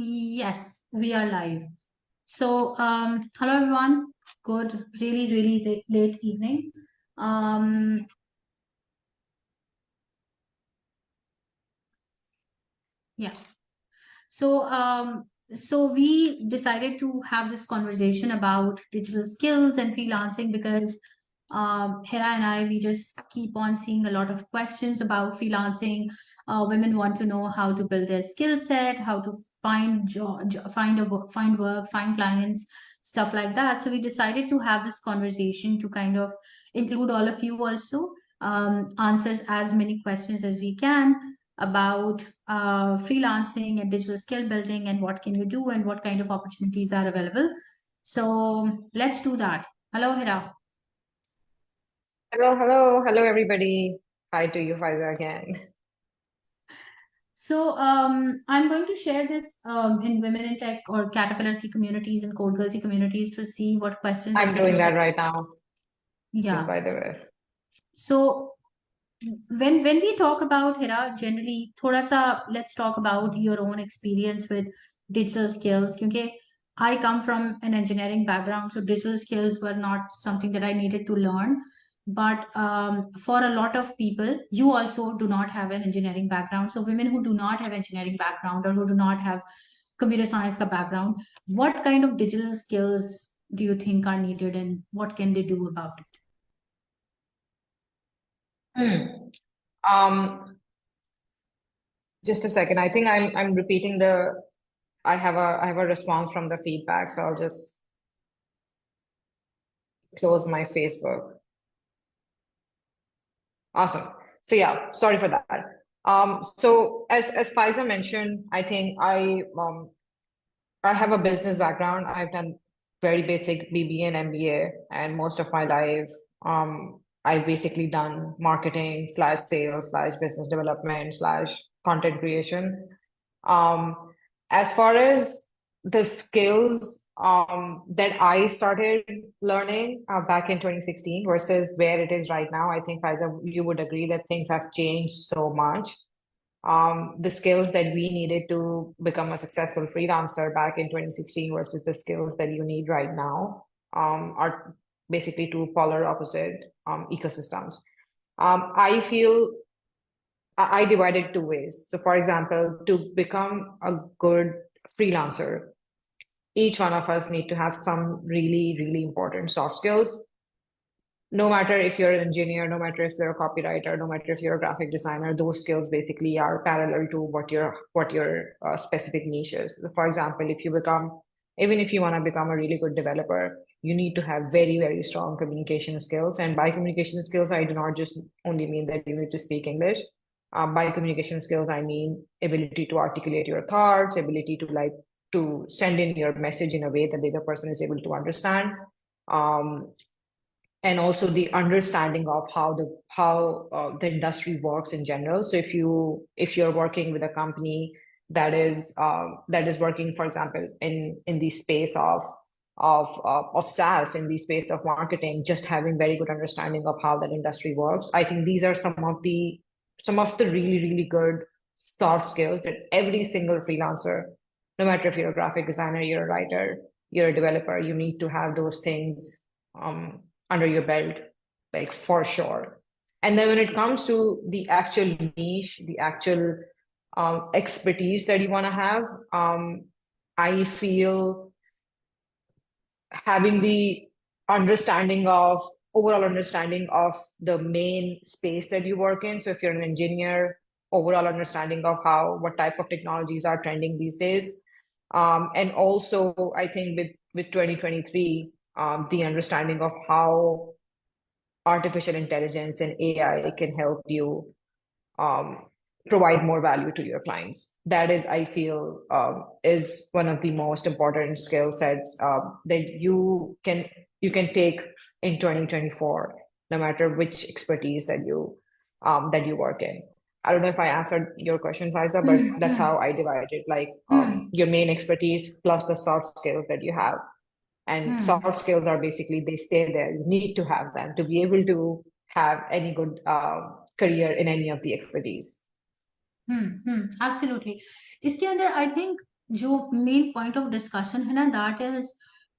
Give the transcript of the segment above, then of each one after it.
Yes, we are live. Hello everyone. Good, really late evening. Um, yeah. So, so we decided to have this conversation about digital skills and freelancing because Hira and I, we just keep on seeing a lot of questions about freelancing. Women want to know how to build their skill set, how to find find work, find clients, stuff like that. So we decided to have this conversation to kind of include all of you also, answers as many questions as we can about freelancing and digital skill building and what can you do and what kind of opportunities are available. So let's do that. Hello, Hira. Hello, everybody. Hi to you, Faiza, again. I'm going to share this in Women in Tech or CaterpillHERs communities and CodeGirls communities to see what questions that I'm we doing can that get. right now, just Yeah. by the way. So when we talk about Hira, generally thoda sa let's talk about your own experience with digital skills because I come from an engineering background, so digital skills were not something that I needed to learn. But for a lot of people, you also do not have an engineering background. So women who do not have engineering background or who do not have computer science ka background, what kind of digital skills do you think are needed and what can they do about it? Hmm. Um, just a second. I think I'm repeating the I have a response from the feedback, so I'll just close my Facebook. Awesome. So yeah, sorry for that. So as Faiza mentioned, I think I have a business background. I've done very basic BBA and MBA, and most of my life, I've basically done marketing slash sales slash business development slash content creation. Um, as far as the skills that I started learning back in 2016 versus where it is right now, I think, Faiza, you would agree that things have changed so much. The skills that we needed to become a successful freelancer back in 2016 versus the skills that you need right now are basically two polar opposite ecosystems. I feel I divide it two ways. So, for example, to become a good freelancer, each one of us need to have some really important soft skills. No matter if you're an engineer, no matter if you're a copywriter, no matter if you're a graphic designer, those skills basically are parallel to what your specific niche is. So for example, even if you want to become a really good developer, you need to have very strong communication skills. And by communication skills, I do not just only mean that you need to speak English. By communication skills, I mean ability to articulate your thoughts, ability to send in your message in a way that the other person is able to understand. Um, and also the understanding of how the industry works in general. So if you're working with a company that is working, for example, in the space of SaaS, in the space of marketing, just having very good understanding of how that industry works. I think these are some of the really good soft skills that every single freelancer, no matter if you're a graphic designer, you're a writer, you're a developer, you need to have those things um, under your belt, like for sure. And then when it comes to the actual niche, the actual expertise that you want to have, I feel having the understanding of overall understanding of the main space that you work in. So if you're an engineer, overall understanding of what type of technologies are trending these days. And also, I think with 2023, the understanding of how artificial intelligence and AI can help you um, provide more value to your clients. That is, I feel, is one of the most important skill sets that you can take in 2024, no matter which expertise that you work in. I don't know if I answered your question, Faiza, but Hmm, that's hmm, how I divide it. Like hmm, your main expertise plus the soft skills that you have. And hmm. soft skills are basically they stay there. You need to have them to be able to have any good career in any of the expertise. Absolutely. इसके अंदर I think जो main point of discussion है ना, that is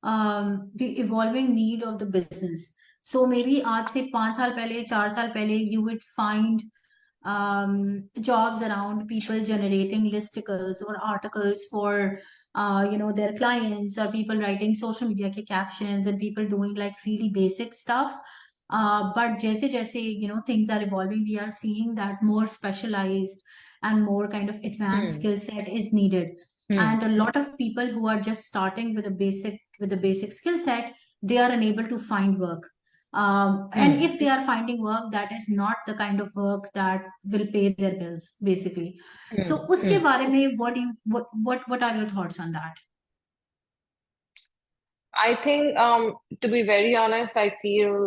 the evolving need of the business. So may be आज से 5 साल पहले, 4 साल पहले, you would find jobs around people generating listicles or articles for their clients, or people writing social media ke captions, and people doing like really basic stuff. But jaise things are evolving, we are seeing that more specialized and more kind of advanced Hmm. skill set is needed. Hmm. And a lot of people who are just starting with a basic skill set, they are unable to find work. And Hmm. if they are finding work, that is not the kind of work that will pay their bills, basically. Hmm. So, uske Hmm. बारे में, what are your thoughts on that? I think, to be very honest, I feel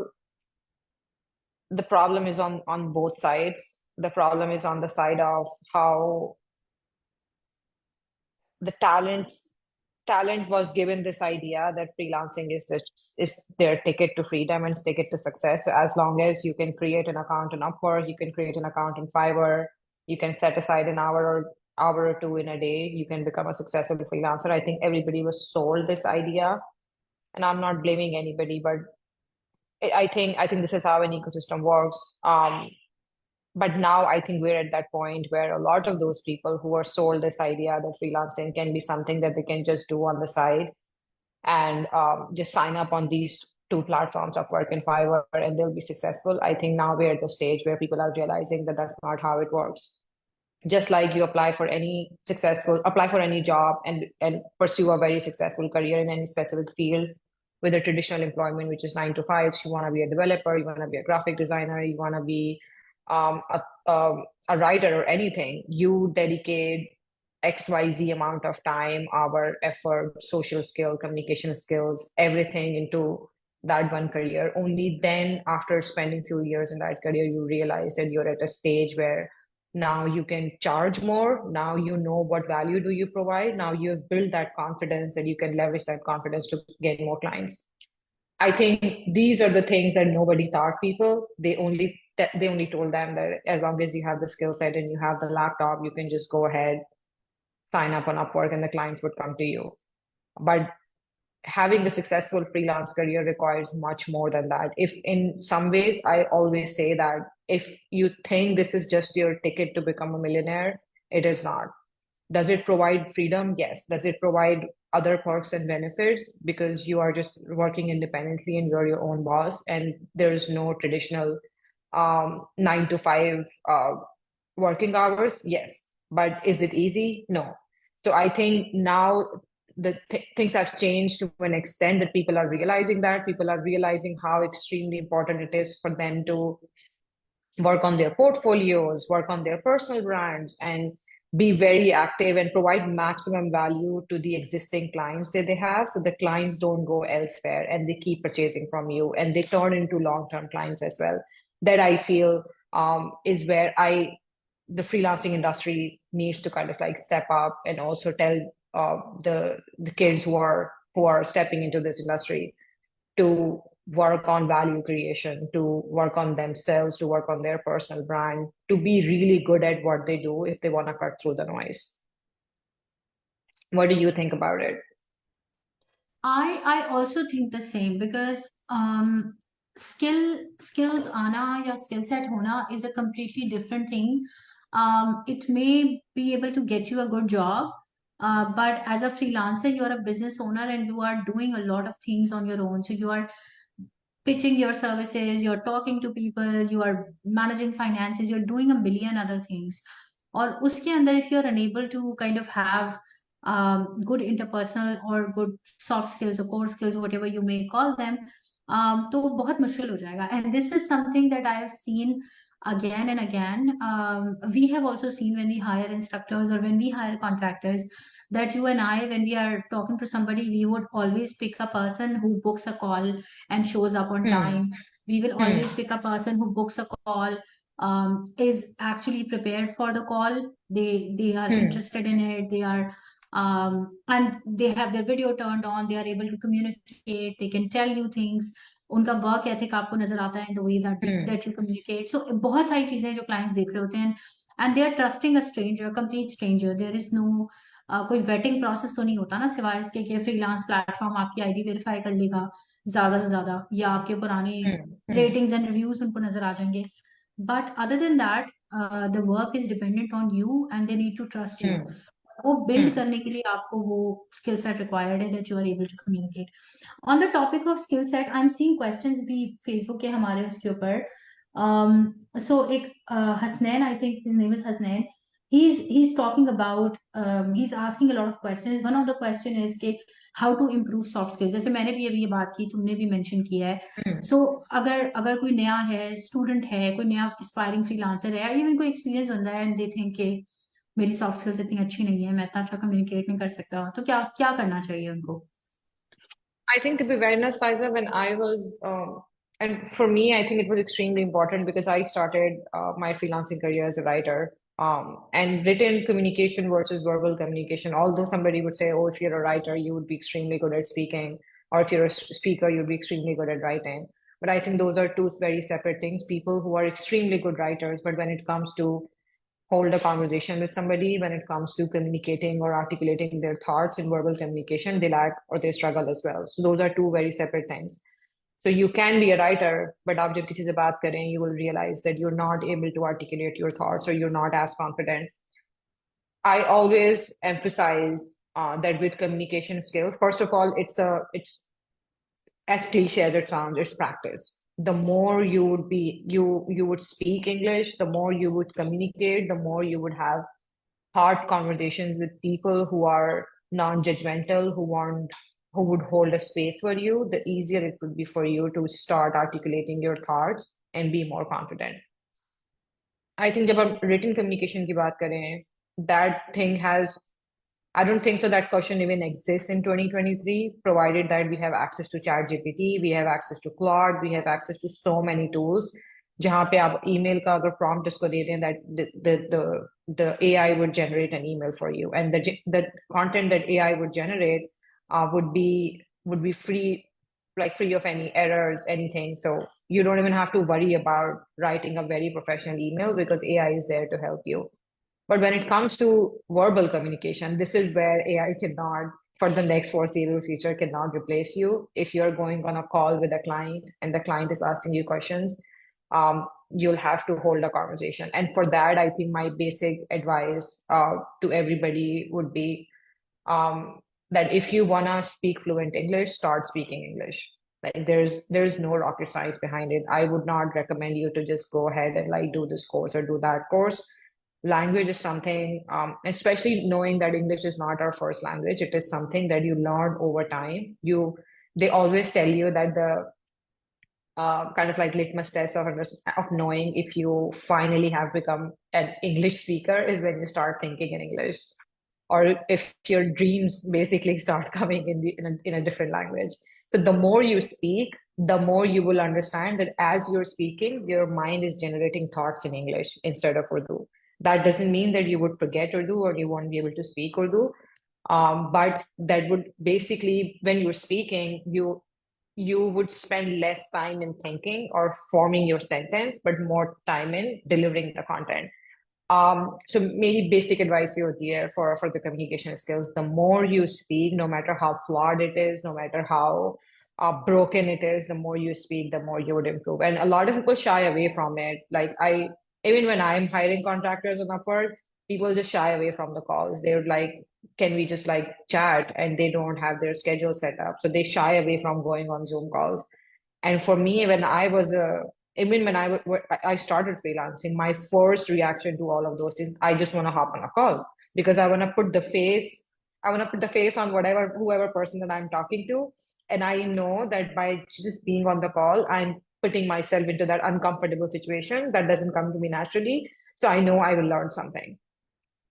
the problem is on both sides. The problem is on the side of how the talent was given this idea that freelancing is their ticket to freedom and ticket to success. So as long as you can create an account on Upwork, you can create an account on Fiverr, you can set aside an hour or two in a day, you can become a successful freelancer. I think everybody was sold this idea, and I'm not blaming anybody, but I think this is how an ecosystem works. But now I think we're at that point where a lot of those people who are sold this idea that freelancing can be something that they can just do on the side and just sign up on these two platforms, Upwork and Fiverr, and they'll be successful. I think now we're at the stage where people are realizing that that's not how it works. Just like you apply for any job and pursue a very successful career in any specific field with a traditional employment, which is 9 to 5. So you want to be a developer, you want to be a graphic designer, you want to be um, a, a writer or anything, you dedicate XYZ amount of time, hour, effort, social skill, communication skills, everything into that one career. Only then, after spending few years in that career, you realize that you're at a stage where now you can charge more. Now you know what value do you provide. Now you have built that confidence and you can leverage that confidence to get more clients. I think these are the things that nobody taught people. They only told them that as long as you have the skill set and you have the laptop, you can just go ahead, sign up on Upwork, and the clients would come to you. But having a successful freelance career requires much more than that. If in some ways, I always say that if you think this is just your ticket to become a millionaire, it is not. Does it provide freedom? Yes. Does it provide other perks and benefits because you are just working independently and you're your own boss and there is no traditional 9 to 5 working hours? Yes. But is it easy? No. So I think now things have changed to an extent that people are realizing how extremely important it is for them to work on their portfolios, work on their personal brands, and be very active and provide maximum value to the existing clients that they have. So the clients don't go elsewhere and they keep purchasing from you and they turn into long-term clients as well. That I feel is where the freelancing industry needs to kind of like step up and also tell the kids who are stepping into this industry to work on value creation, to work on themselves, to work on their personal brand, to be really good at what they do if they want to cut through the noise. What do you think about it? I also think the same, because skills आना या skill set होना is a completely different thing. It may be able to get you a good job, but as a freelancer, you are a business owner and you are doing a lot of things on your own. So you are pitching your services, you're talking to people, you are managing finances, you're doing a million other things. और उसके अंदर, if you're unable to kind of have good interpersonal or good soft skills or core skills, whatever you may call them, तो बहुत मुश्किल हो जाएगा. And this is something that I have seen again and again. We have also seen when we hire instructors or when we hire contractors, that you and I, when we are talking to somebody, we would always pick a person who books a call and shows up on Hmm. time. We will Hmm. always pick a person who books a call, is actually prepared for the call. They are Hmm. interested in it. They are and they have their video turned on. They are able to communicate. They can tell you things. उनका work ethic आपको नजर आता है in the way Hmm. that you communicate. So बहुत सारी चीजें जो clients देख रहे होते हैं, and they are trusting a stranger, a complete stranger. There is no कोई वेटिंग प्रोसेस तो नहीं होता ना, सिवाय इसके कि फ्रीलांस प्लेटफॉर्म आपकी आईडी वेरीफाई कर लेगा ज्यादा से ज्यादा, या आपके पुराने hmm hmm ratings and reviews उनको नजर आ जाएंगे. But other than that, the work is dependent on you and they need to trust you. Hmm वो बिल्ड हम्म करने के लिए आपको वो स्किल सेट रिक्वायर्ड है, that you are able to communicate. On the topic of skill set, I am seeing questions भी Facebook के हमारे उसके ऊपर. सो एक Hasnain, I think his name is Hasnain. He's talking about, he's asking a lot of questions. One of the question is कि how to improve soft skills. जैसे मैंने भी अभी ये बात की, तुमने भी मेंशन किया है. हम्म सो अगर अगर कोई नया है, स्टूडेंट है, कोई नया एस्पायरिंग फ्रीलांसर है, इवन कोई एक्सपीरियंस बंदा है, एंड दे थिंक कि मेरी सॉफ्ट स्किल्स इतनी अच्छी नहीं है, मैं इतना अच्छा कम्युनिकेट नहीं कर सकता, तो क्या क्या करना चाहिए उनको? I think to be very honest, Faiza, when I was, and for me, I think it was extremely important because I started my freelancing career as a writer. And written communication versus verbal communication, although somebody would say, oh, if you're a writer, you would be extremely good at speaking, or if you're a speaker, you'd be extremely good at writing. But I think those are two very separate things. People who are extremely good writers, but when it comes to hold a conversation with somebody, when it comes to communicating or articulating their thoughts in verbal communication, they lack or they struggle as well. So those are two very separate things. So you can be a writer, but आप जब किसी से बात करें, you will realize that you're not able to articulate your thoughts or you're not as confident. I always emphasize that with communication skills, first of all, it's as cliche as it sounds, it's practice. The more you would be you would speak English, the more you would communicate, the more you would have hard conversations with people who are non-judgmental, who would hold a space for you, the easier it would be for you to start articulating your thoughts and be more confident. I think जब हम written communication की बात करें, that thing has I don't think so that question even exists in 2023, provided that we have access to ChatGPT, we have access to Claude, we have access to so many tools. जहाँ पे आप email का अगर prompt इसको दे दें, that the AI would generate an email for you, and the content that AI would generate would be free, like free of any errors, anything. So you don't even have to worry about writing a very professional email because AI is there to help you. But when it comes to verbal communication, this is where AI cannot, for the next foreseeable future, cannot replace you. If you're going on a call with a client and the client is asking you questions, you'll have to hold a conversation. And for that, I think my basic advice to everybody would be that if you wanna speak fluent English, start speaking English. Like there's no rocket science behind it. I would not recommend you to just go ahead and like do this course or do that course. Language is something, especially knowing that English is not our first language, it is something that you learn over time. They always tell you that the kind of like litmus test of knowing if you finally have become an English speaker is when you start thinking in English, or if your dreams basically start coming in a different language. So the more you speak, the more you will understand that as you're speaking, your mind is generating thoughts in English instead of Urdu. That doesn't mean that you would forget Urdu or you won't be able to speak Urdu. But that would basically, when you're speaking, you would spend less time in thinking or forming your sentence, but more time in delivering the content. So maybe basic advice you here for the communication skills. The more you speak, no matter how flawed it is, no matter how broken it is, the more you speak, the more you would improve. And a lot of people shy away from it. Even when I'm hiring contractors on Upwork, people just shy away from the calls. They would like, can we just like chat? And they don't have their schedule set up. So they shy away from going on Zoom calls. And for me, even when I started freelancing, my first reaction to all of those things, I just want to hop on a call because I want to put the face on whoever person that I'm talking to. And I know that by just being on the call, I'm putting myself into that uncomfortable situation that doesn't come to me naturally. So I know I will learn something.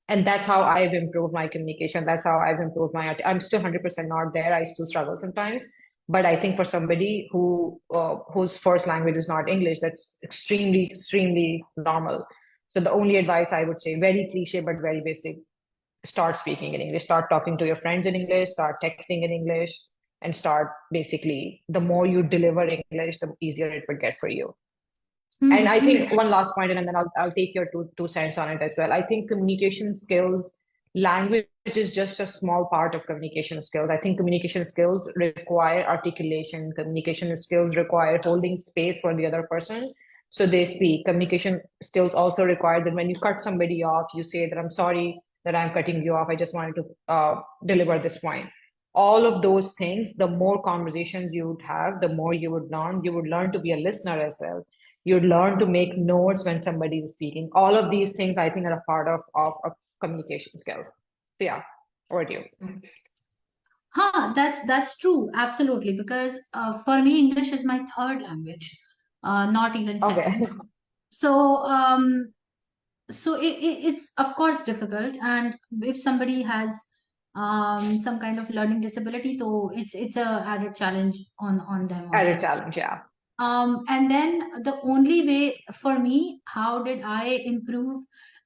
And that's how I've improved my communication. That's how I've improved I'm still 100% not there. I still struggle sometimes. But I think for somebody whose first language is not English, that's extremely, extremely normal. So the only advice I would say, very cliche but very basic, start speaking in English, start talking to your friends in English, start texting in English, and start basically, the more you deliver English, the easier it would get for you. And I think one last point, and then I'll take your two cents on it as well. I think communication skills language is just a small part of communication skills. I think communication skills require articulation. Communication skills require holding space for the other person so they speak. Communication skills also require that when you cut somebody off, you say that I'm sorry that I'm cutting you off. I just wanted to deliver this point. All of those things, the more conversations you would have, the more you would learn. You would learn to be a listener as well. You'd learn to make notes when somebody is speaking. All of these things, I think, are a part of communication skills. So yeah, over to you. Huh, that's true, absolutely. Because for me, English is my third language, not even Okay. second. So it's of course difficult, and if somebody has some kind of learning disability, so it's a added challenge on them Added also. challenge, yeah. And then the only way for me, how did I improve?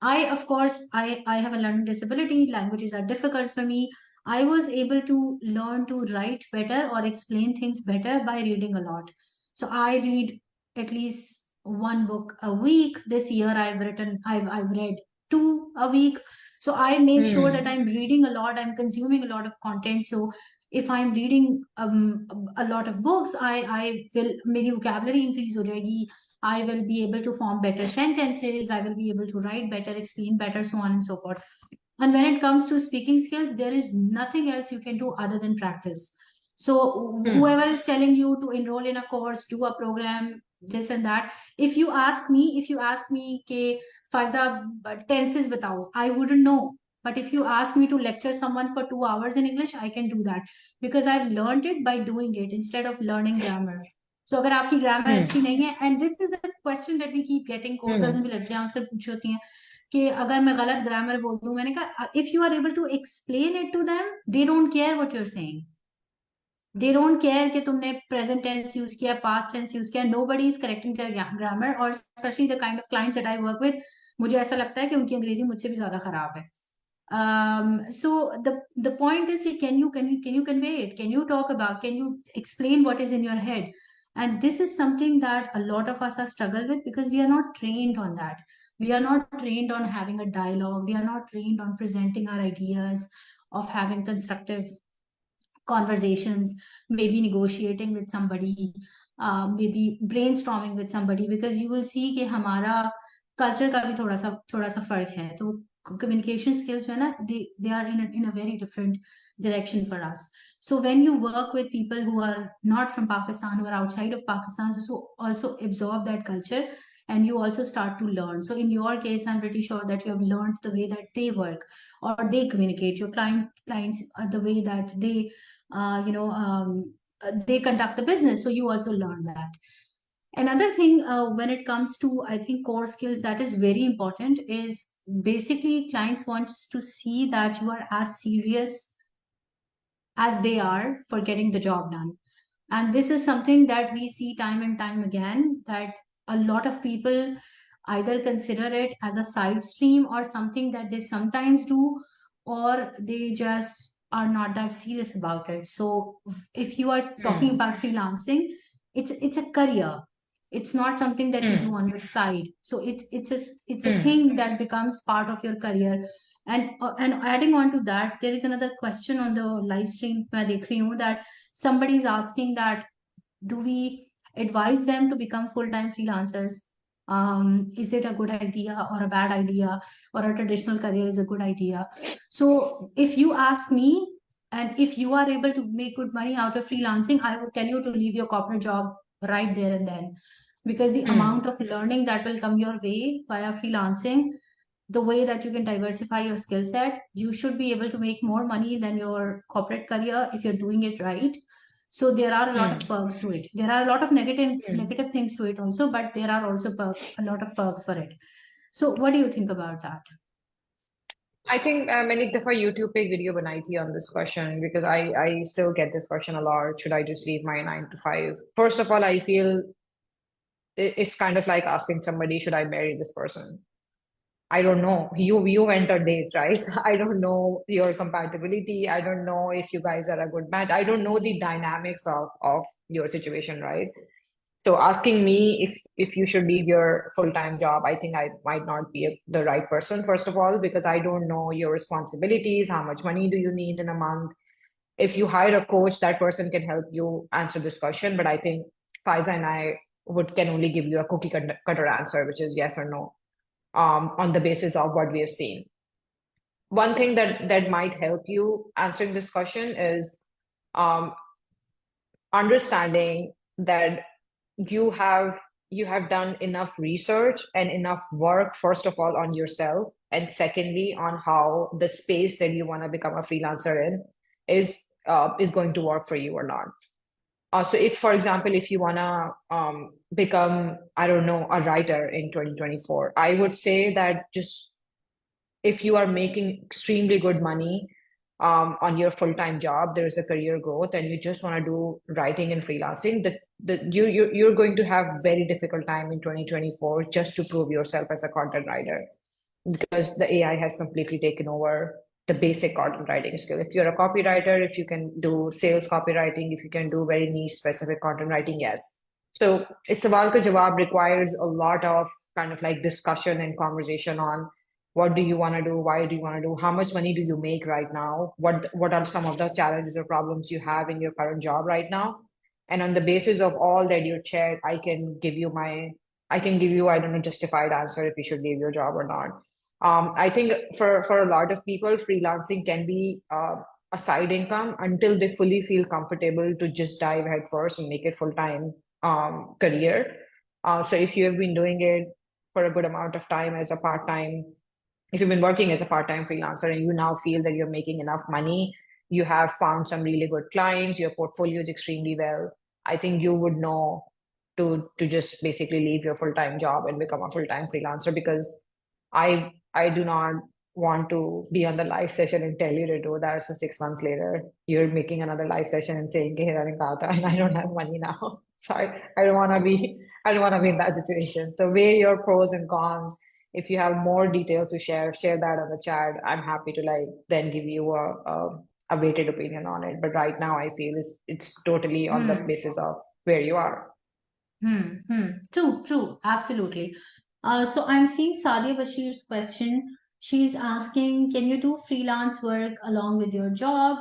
Of course, I have a learning disability. Languages are difficult for me. I was able to learn to write better or explain things better by reading a lot. So I read at least one book a week. This year I've read two a week. So I make sure that Hmm. I'm reading a lot, I'm consuming a lot of content. So if I'm reading a lot of books, I will, मेरी vocabulary increase हो जाएगी. I will be able to form better sentences. I will be able to write better, explain better, so on and so forth. And when it comes to speaking skills, there is nothing else you can do other than practice. So Hmm. whoever is telling you to enroll in a course, do a program, this and that, if you ask me ke Faiza, tenses batao, I wouldn't know. But if you ask me to lecture someone for 2 hours in English, I can do that because I've learned it by doing it instead of learning grammar. So अगर आपकी grammar Hmm. अच्छी नहीं है, and this is the question that we keep getting, code girls में Hmm. भी लड़कियां अक्सर पूछी होती हैं कि अगर मैं गलत ग्रामर बोल दूं, मैंने कहा if you are able to explain it to them, they don't care what you're saying. They don't care कि तुमने present tense यूज किया, past tense यूज किया. Nobody is correcting their grammar, or especially the kind of clients that I work with, मुझे ऐसा लगता है कि उनकी अंग्रेजी मुझसे भी ज्यादा खराब है. So the point is कि can you convey it, can you talk about, can you explain what is in your head? And this is something that a lot of us are struggle with because we are not trained on that. We are not trained on having a dialogue. We are not trained on presenting our ideas, of having constructive conversations, maybe negotiating with somebody, maybe brainstorming with somebody, because you will see कि हमारा culture का भी थोड़ा सा फर्क है. तो communication skills जो है ना, they are in a very different direction for us. So when you work with people who are not from Pakistan, who are outside of Pakistan, so also absorb that culture, and you also start to learn. So in your case, I'm pretty sure that you have learned the way that they work or they communicate. Your clients, the way that they conduct the business. So you also learn that. Another thing, when it comes to, I think, core skills that is very important is basically clients wants to see that you are as serious as they are for getting the job done. And this is something that we see time and time again, that a lot of people either consider it as a side stream or something that they sometimes do, or they just are not that serious about it. So if you are talking Hmm. about freelancing, it's a career. It's not something that you do Hmm. on the side. So it's a Hmm. thing that becomes part of your career. And adding on to that, there is another question on the live stream मैं देख रही हूँ that somebody is asking that, do we advise them to become full-time freelancers? Is it a good idea or a bad idea, or a traditional career is a good idea? So if you ask me, and if you are able to make good money out of freelancing, I would tell you to leave your corporate job right there and then, because the amount Hmm. of learning that will come your way via freelancing, the way that you can diversify your skill set, you should be able to make more money than your corporate career if you're doing it right. So there are a lot Hmm. of perks to it. There are a lot of Hmm. negative things to it also, but there are also a lot of perks for it. So what do you think about that? I think मैंने एक दफा YouTube पे एक video बनाई थी on this question because I still get this question a lot. Should I just leave my 9 to 5? First of all, I feel it's kind of like asking somebody, should I marry this person? I don't know. You enter dates, right? So I don't know your compatibility. I don't know if you guys are a good match. I don't know the dynamics of your situation, right? So asking me if you should leave your full-time job, I think I might not be the right person, first of all, because I don't know your responsibilities, how much money do you need in a month. If you hire a coach, that person can help you answer this question. But I think Faiza and I would can only give you a cutter answer, which is yes or no, on the basis of what we have seen. One thing that might help you answering this question is um, understanding that you have you have done enough research and enough work, first of all, on yourself, and secondly, on how the space that you want to become a freelancer in is going to work for you or not. So if, for example, if you want to become, I don't know, a writer in 2024, I would say that just if you are making extremely good money on your full-time job, there's a career growth, and you just want to do writing and freelancing, you're going to have very difficult time in 2024 just to prove yourself as a content writer, because the AI has completely taken over the basic content writing skill. If you're a copywriter, if you can do sales copywriting, if you can do very niche specific content writing, yes. So is sawal ka jawab requires a lot of kind of like discussion and conversation on what do you want to do, why do you want to do, how much money do you make right now, what are some of the challenges or problems you have in your current job right now, and on the basis of all that you shared, I can give you, I don't know, justified answer if you should leave your job or not. I think for a lot of people, freelancing can be a side income until they fully feel comfortable to just dive headfirst and make it full-time career. So if you have been doing it for a good amount of time as a part-time, if you've been working as a part-time freelancer and you now feel that you're making enough money, you have found some really good clients, your portfolio is extremely well, I think you would know to just basically leave your full-time job and become a full-time freelancer, because I do not want to be on the live session and tell you to do that. So 6 months later, you're making another live session and saying, "Hey, and I don't have money now." So I don't want to be in that situation. So weigh your pros and cons. If you have more details to share that on the chat. I'm happy to like then give you a weighted opinion on it. But right now, I feel it's totally on the Hmm. basis of where you are. True, true, absolutely. So I'm seeing Sadia Bashir's question. She's asking, can you do freelance work along with your job?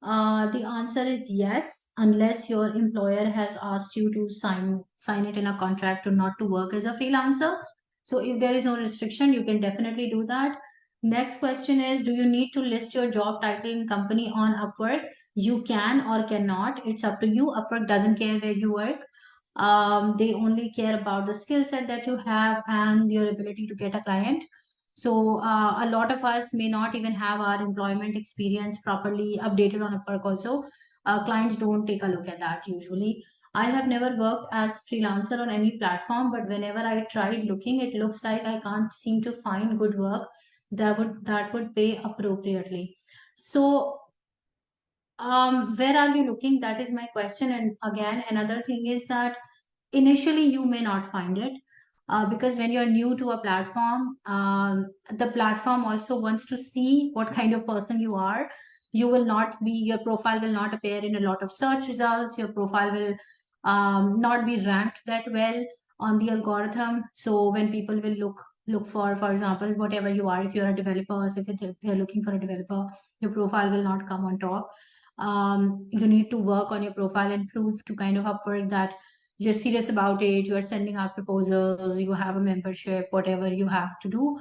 The answer is yes, unless your employer has asked you to sign it in a contract to not to work as a freelancer. So if there is no restriction, you can definitely do that. Next question is, do you need to list your job title and company on Upwork? You can or cannot. It's up to you. Upwork doesn't care where you work. They only care about the skill set that you have and your ability to get a client. So a lot of us may not even have our employment experience properly updated on Upwork also. Clients don't take a look at that usually. I have never worked as freelancer on any platform, but whenever I tried looking, it looks like I can't seem to find good work that would pay appropriately. So where are you looking? That is my question. And again, another thing is that initially you may not find it because when you're new to a platform, the platform also wants to see what kind of person you are. Your profile will not appear in a lot of search results. Your profile will not be ranked that well on the algorithm. So when people will look for example, whatever you are, if you're a developer, so if they're looking for a developer, your profile will not come on top. You need to work on your profile and prove to kind of Upwork that you're serious about it, you're sending out proposals, you have a membership, whatever you have to do.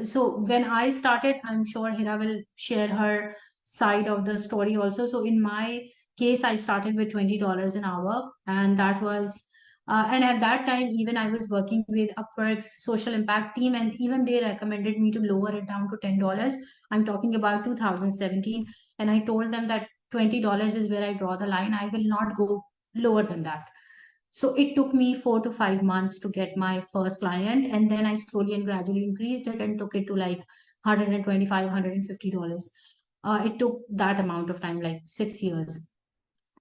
So when I started, I'm sure Hira will share her side of the story also. So in my case, I started with $20 an hour, and that was and at that time, even I was working with Upwork's social impact team, and even they recommended me to lower it down to $10. I'm talking about 2017, and I told them that $20 is where I draw the line. I will not go lower than that. So it took me 4 to 5 months to get my first client, and then I slowly and gradually increased it and took it to like 125, $150. It took that amount of time, like 6 years.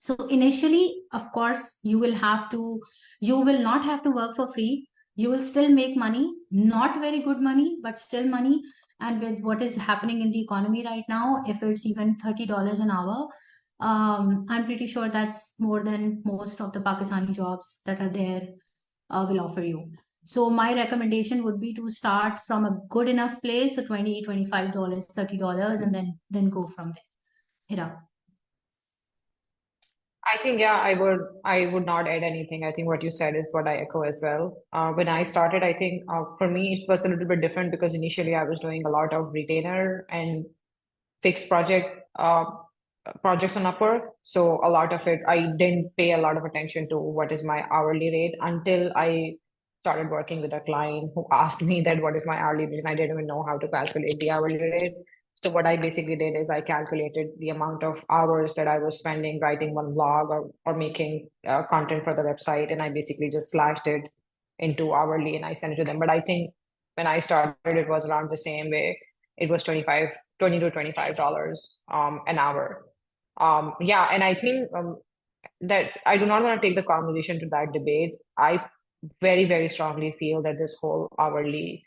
So initially, of course, you will not have to work for free. You will still make money, not very good money, but still money. And with what is happening in the economy right now, if it's even $30 an hour, I'm pretty sure that's more than most of the Pakistani jobs that are there will offer you. So my recommendation would be to start from a good enough place, so 20, $25, $30, and then go from there. Hira. I think, yeah, I would not add anything. I think what you said is what I echo as well. When I started, I think for me it was a little bit different because initially I was doing a lot of retainer and fixed projects on Upwork. So a lot of it, I didn't pay a lot of attention to what is my hourly rate until I started working with a client who asked me that what is my hourly rate, and I didn't even know how to calculate the hourly rate. So what I basically did is I calculated the amount of hours that I was spending writing one blog or making content for the website, and I basically just slashed it into hourly and I sent it to them. But I think when I started, it was around the same way. It was 20 to $25 an hour. Yeah, and I think that I do not want to take the conversation to that debate. I very, very strongly feel that this whole hourly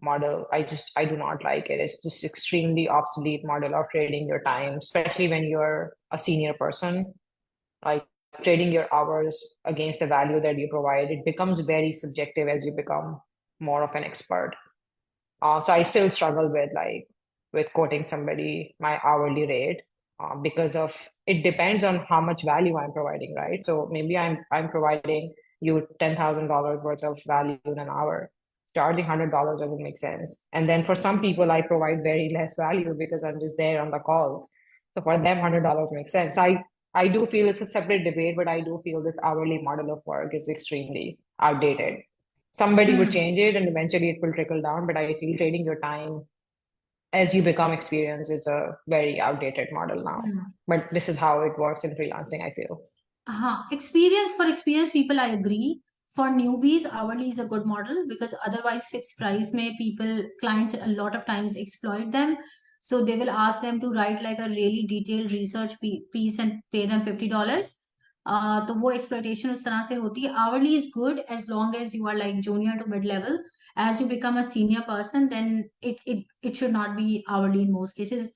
model, I do not like it. It's just extremely obsolete model of trading your time, especially when you're a senior person. Like trading your hours against the value that you provide, it becomes very subjective as you become more of an expert. So I still struggle with quoting somebody my hourly rate because of it depends on how much value I'm providing, right? So maybe I'm providing you $10,000 worth of value in an hour. Charging $100 doesn't make sense. And then for some people, I provide very less value because I'm just there on the calls. So for them, $100 makes sense. I do feel it's a separate debate, but I do feel this hourly model of work is extremely outdated. Somebody would Hmm. change it and eventually it will trickle down, but I feel trading your time as you become experienced is a very outdated model now. Hmm. But this is how it works in freelancing, I feel. Experience for experienced people, I agree. For newbies, hourly is a good model because otherwise, fixed price may people clients a lot of times exploit them. So they will ask them to write like a really detailed research piece and pay them $50. तो वो exploitation उस तरह से होती है. Hourly is good as long as you are like junior to mid level. As you become a senior person, then it should not be hourly in most cases.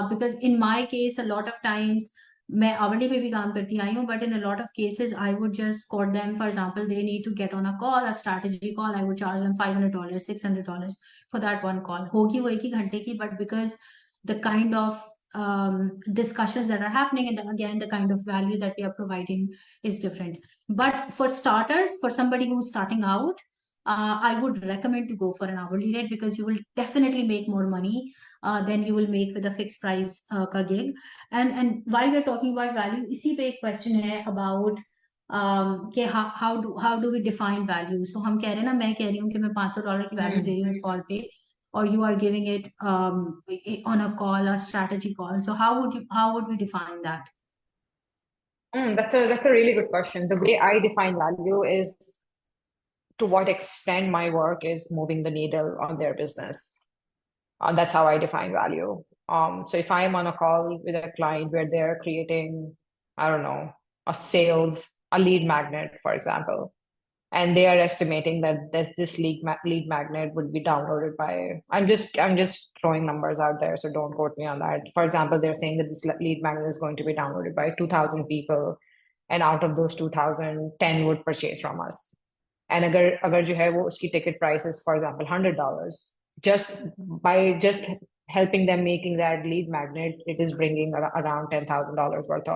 Because in my case, a lot of times मैं hourly पे भी काम करती आई हूँ, but in a lot of cases I would just quote them. For example, they need to get on a call, a strategy call. I would charge them $500, $600 for that one call. होगी वो एक ही घंटे की, but because the kind of discussions that are happening and again the kind of value that we are providing is different. But for starters, for somebody who's starting out, I would recommend to go for an hourly rate because you will definitely make more money than you will make with a fixed price ka gig. And while we're talking about value, इसी पे एक question है about कि how do we define value? So हम कह रहे हैं ना, मैं कह रही हूँ कि मैं $500 की value दे Hmm. रही हूँ call पे, or you are giving it on a call, a strategy call. So how would we define that? That's a really good question. The way I define value is to what extent my work is moving the needle on their business. That's how I define value. So if I'm on a call with a client where they're creating, I don't know, a lead magnet, for example, and they are estimating that this lead magnet would be downloaded by I'm just throwing numbers out there, so don't quote me on that. For example, they're saying that this lead magnet is going to be downloaded by 2,000 people, and out of those 2,000, 10 would purchase from us. And अगर अगर जो है वो उसकी ticket price is, for example, $100, just by just helping them making that lead magnet, it is bringing around $10,000 worth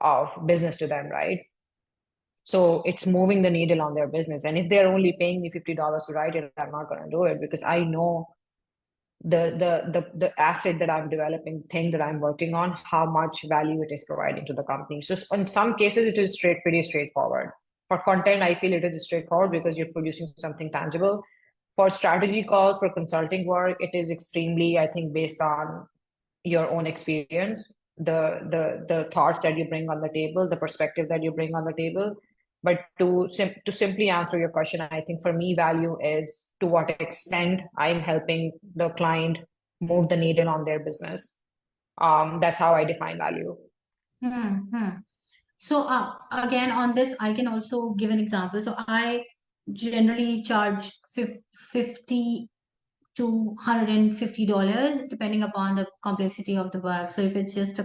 of business to them, right? So it's moving the needle on their business. And if they're only paying me $50 to write it, I'm not going to do it because I know the asset that I'm developing, thing that I'm working on, how much value it is providing to the company. So in some cases, it is pretty straightforward. For content, I feel it is straightforward because you're producing something tangible. For strategy calls, for consulting work, it is extremely, I think, based on your own experience, the thoughts that you bring on the table, the perspective that you bring on the table. But to simply answer your question, I think for me, value is to what extent I'm helping the client move the needle on their business. That's how I define value. Hmm. So again, on this, I can also give an example. So I generally charge 50 to $150 depending upon the complexity of the work. So if it's just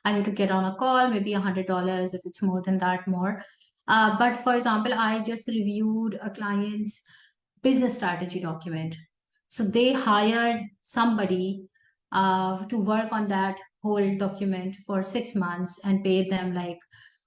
I need to get on a call, maybe $100. If it's more than that, more. But for example, I just reviewed a client's business strategy document. So they hired somebody to work on that whole document for 6 months and paid them like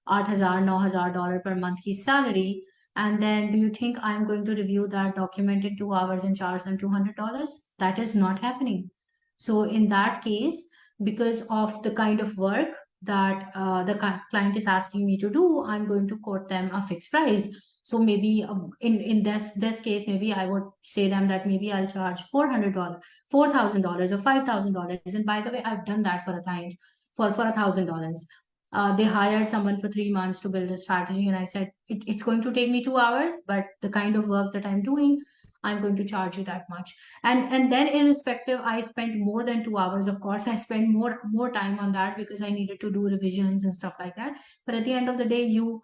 $8,000 per month his salary. And then do you think I'm going to review that document in 2 hours and charge them $200? That is not happening. So in that case, because of the kind of work that the client is asking me to do, I'm going to quote them a fixed price. So maybe in this case, maybe I would say them that maybe I'll charge $400, $4,000 or $5,000. And by the way, I've done that for a client for $1,000. They hired someone for 3 months to build a strategy, and I said it's going to take me 2 hours, but the kind of work that I'm doing, I'm going to charge you that much. And then irrespective, I spent more than 2 hours. Of course, I spent more time on that because I needed to do revisions and stuff like that. But at the end of the day, you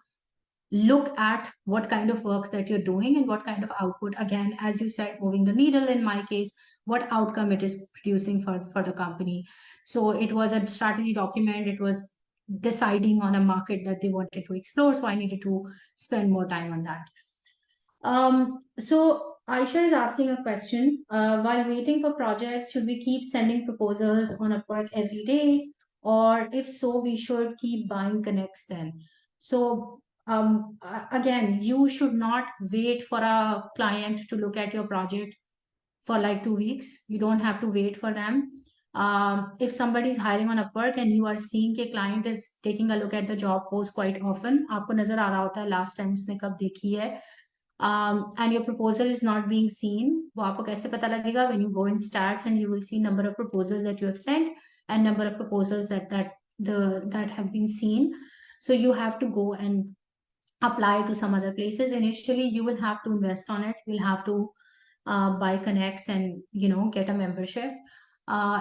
look at what kind of work that you're doing and what kind of output, again, as you said, moving the needle in my case, what outcome it is producing for the company. So it was a strategy document. It was deciding on a market that they wanted to explore, so I needed to spend more time on that. So Aisha is asking a question. While waiting for projects, should we keep sending proposals on Upwork every day? Or if so, we should keep buying connects then. So again, you should not wait for a client to look at your project for like 2 weeks. You don't have to wait for them. If somebody is hiring on Upwork and you are seeing a client is taking a look at the job post quite often, आपको नजर आ रहा होता है last time उसने कब देखी है, and your proposal is not being seen, वो आपको कैसे पता लगेगा? When you go in stats and you will see number of proposals that you have sent and number of proposals that have been seen. So you have to go and apply to some other places. Initially, you will have to invest on it. You'll have to buy connects and get a membership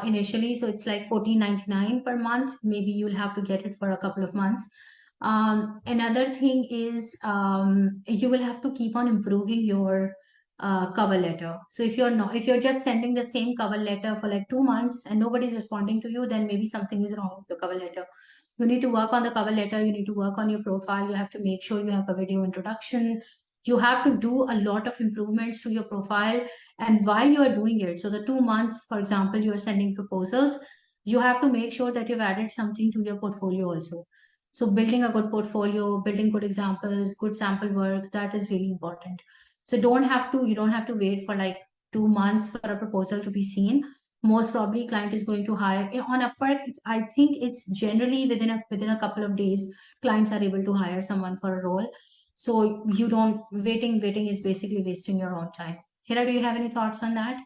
initially. So it's like $14.99 per month. Maybe you'll have to get it for a couple of months. Another thing is you will have to keep on improving your cover letter. So if you're just sending the same cover letter for like 2 months and nobody's responding to you, then maybe something is wrong with the cover letter. You need to work on the cover letter. You need to work on your profile. You have to make sure you have a video introduction. You have to do a lot of improvements to your profile. And while you are doing it, so the 2 months, for example, you are sending proposals, you have to make sure that you've added something to your portfolio also. So building a good portfolio, building good examples, good sample work, that is really important. So you don't have to wait for like 2 months for a proposal to be seen. Most probably client is going to hire on Upwork. I think it's generally within a couple of days, clients are able to hire someone for a role. So you don't waiting is basically wasting your own time. Hira, do you have any thoughts on that?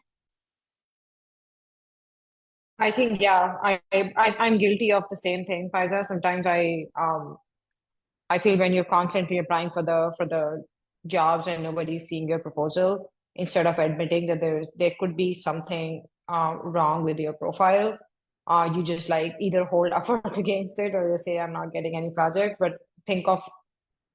I think yeah, I'm guilty of the same thing, Faiza. Sometimes I feel when you're constantly applying for the jobs and nobody's seeing your proposal, instead of admitting that there could be something wrong with your profile, you just like either hold up against it or you say I'm not getting any projects. But think of,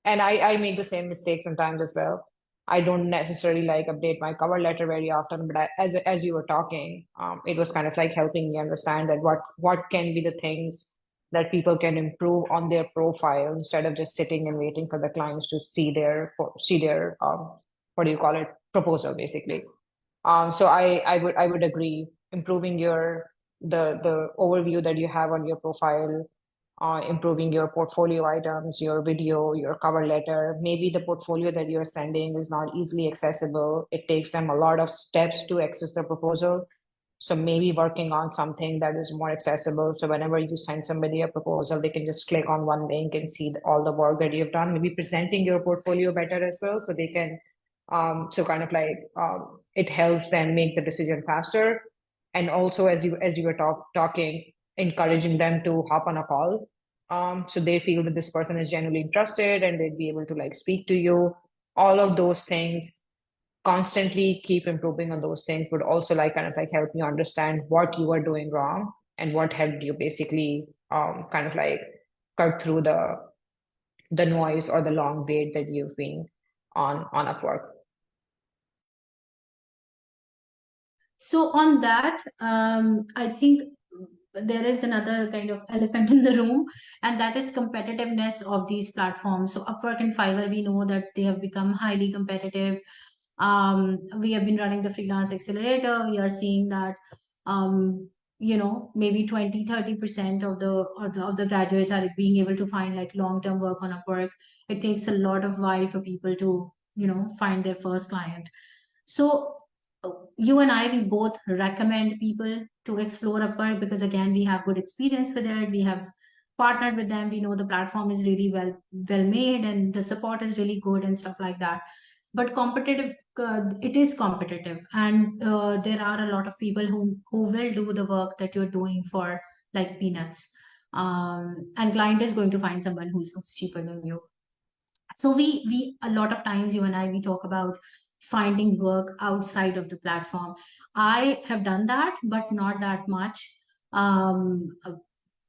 and I make the same mistake sometimes as well. I don't necessarily like update my cover letter very often, but as you were talking, it was kind of like helping me understand that what can be the things that people can improve on their profile instead of just sitting and waiting for the clients to see their what do you call it, proposal basically. So I would agree, improving the overview that you have on your profile, improving your portfolio items, your video, your cover letter. Maybe the portfolio that you're sending is not easily accessible. It takes them a lot of steps to access the proposal. So maybe working on something that is more accessible. So whenever you send somebody a proposal, they can just click on one link and see all the work that you've done. Maybe presenting your portfolio better as well, so they can, so kind of like it helps them make the decision faster. And also, as you were talking, encouraging them to hop on a call, so they feel that this person is genuinely interested and they'd be able to like speak to you. All of those things, constantly keep improving on those things, would also like kind of like help you understand what you are doing wrong and what helped you basically kind of like cut through the noise or the long wait that you've been on Upwork. So on that, I think there is another kind of elephant in the room, and that is competitiveness of these platforms. So Upwork and Fiverr, we know that they have become highly competitive. We have been running the freelance accelerator. We are seeing that, maybe 20-30% of the graduates are being able to find like long-term work on Upwork. It takes a lot of while for people to, find their first client. So you and I, we both recommend people to explore Upwork because again, we have good experience with it. We have partnered with them. We know the platform is really well made and the support is really good and stuff like that. But it is competitive, and there are a lot of people who will do the work that you're doing for like peanuts. And client is going to find someone who's cheaper than you. So we a lot of times, you and I, we talk about finding work outside of the platform. I have done that, but not that much.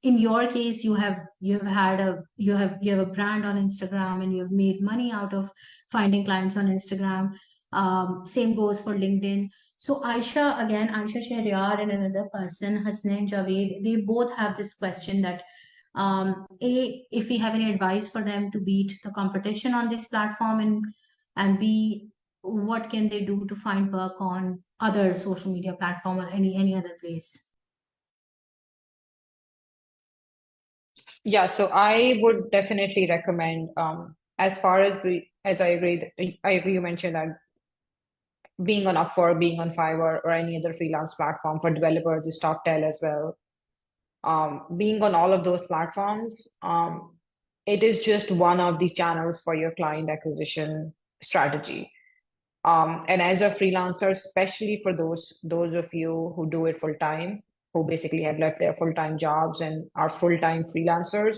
In your case, you have a brand on Instagram and you have made money out of finding clients on Instagram. Same goes for LinkedIn. So Aisha Shahryar and another person, Hasnain Javed, they both have this question that, if we have any advice for them to beat the competition on this platform, and B, what can they do to find work on other social media platform or any other place? Yeah, so I would definitely recommend, as far as as I agree you mentioned that being on Upwork, being on Fiverr, or any other freelance platform for developers is top tail as well. Being on all of those platforms, it is just one of the channels for your client acquisition strategy. And as a freelancer, especially for those of you who do it full time, who basically have left their full time jobs and are full time freelancers,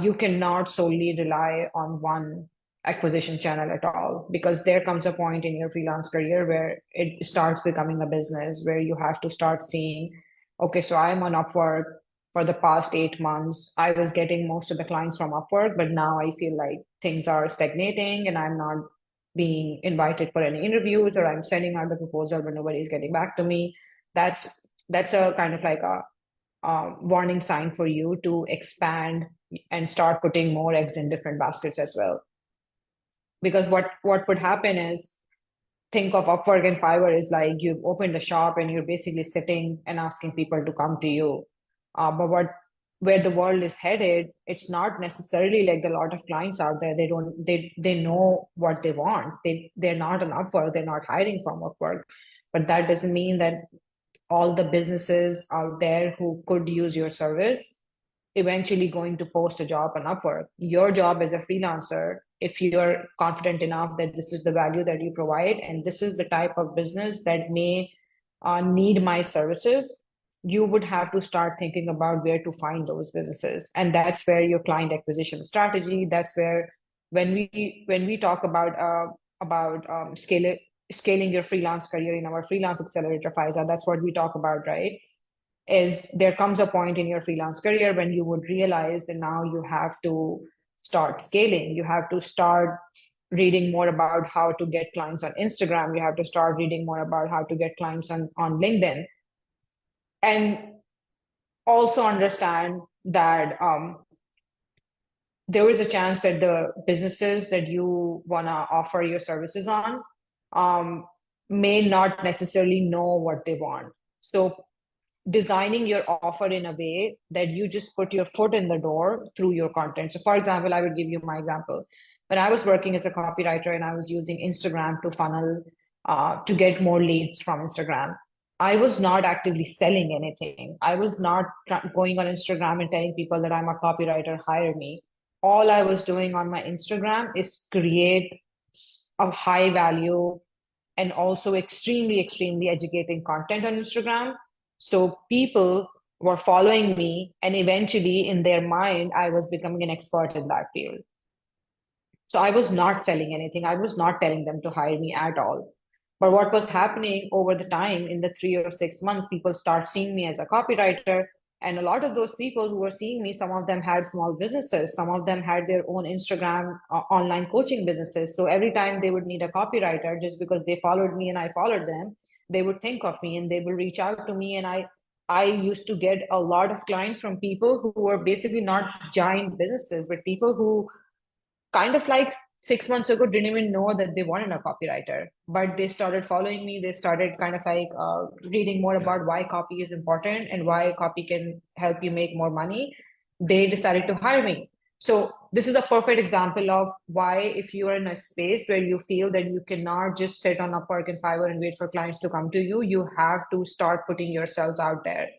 you cannot solely rely on one acquisition channel at all, because there comes a point in your freelance career where it starts becoming a business, where you have to start seeing, okay, so I'm on Upwork for the past 8 months. I was getting most of the clients from Upwork, but now I feel like things are stagnating and I'm not being invited for any interviews, or I'm sending out the proposal but nobody's getting back to me. That's a kind of like a warning sign for you to expand and start putting more eggs in different baskets as well. Because what would happen is, think of Upwork and Fiverr is like you've opened a shop and you're basically sitting and asking people to come to you. But where the world is headed, it's not necessarily like a lot of clients out there. They know what they want. They're not on Upwork. They're not hiring from Upwork. But that doesn't mean that all the businesses out there who could use your service eventually going to post a job on Upwork. Your job as a freelancer, if you're confident enough that this is the value that you provide and this is the type of business that may need my services, you would have to start thinking about where to find those businesses. And that's where your client acquisition strategy, that's where when we talk about scaling your freelance career in our freelance accelerator, Faiza, that's what we talk about, right? Is there comes a point in your freelance career when you would realize that now you have to start scaling. You have to start reading more about how to get clients on Instagram. You have to start reading more about how to get clients on LinkedIn. And also understand that there is a chance that the businesses that you want to offer your services on um, may not necessarily know what they want. So designing your offer in a way that you just put your foot in the door through your content. So for example, I would give you my example. When I was working as a copywriter and I was using Instagram to funnel, to get more leads from Instagram, I was not actively selling anything. I was not going on Instagram and telling people that I'm a copywriter, hire me. All I was doing on my Instagram is create a high value and also extremely, extremely educating content on Instagram. So people were following me, and eventually, in their mind, I was becoming an expert in that field. So I was not selling anything. I was not telling them to hire me at all. But what was happening over the time, in the 3 or 6 months, people start seeing me as a copywriter. And a lot of those people who were seeing me, some of them had small businesses, some of them had their own Instagram online coaching businesses. So every time they would need a copywriter, just because they followed me and I followed them, they would think of me and they will reach out to me. And I used to get a lot of clients from people who were basically not giant businesses, but people who kind of like 6 months ago didn't even know that they wanted a copywriter, but they started following me. They started kind of like reading more about why copy is important and why copy can help you make more money. They decided to hire me. So this is a perfect example of why, if you are in a space where you feel that you cannot just sit on Upwork and Fiverr and wait for clients to come to you, you have to start putting yourself out there.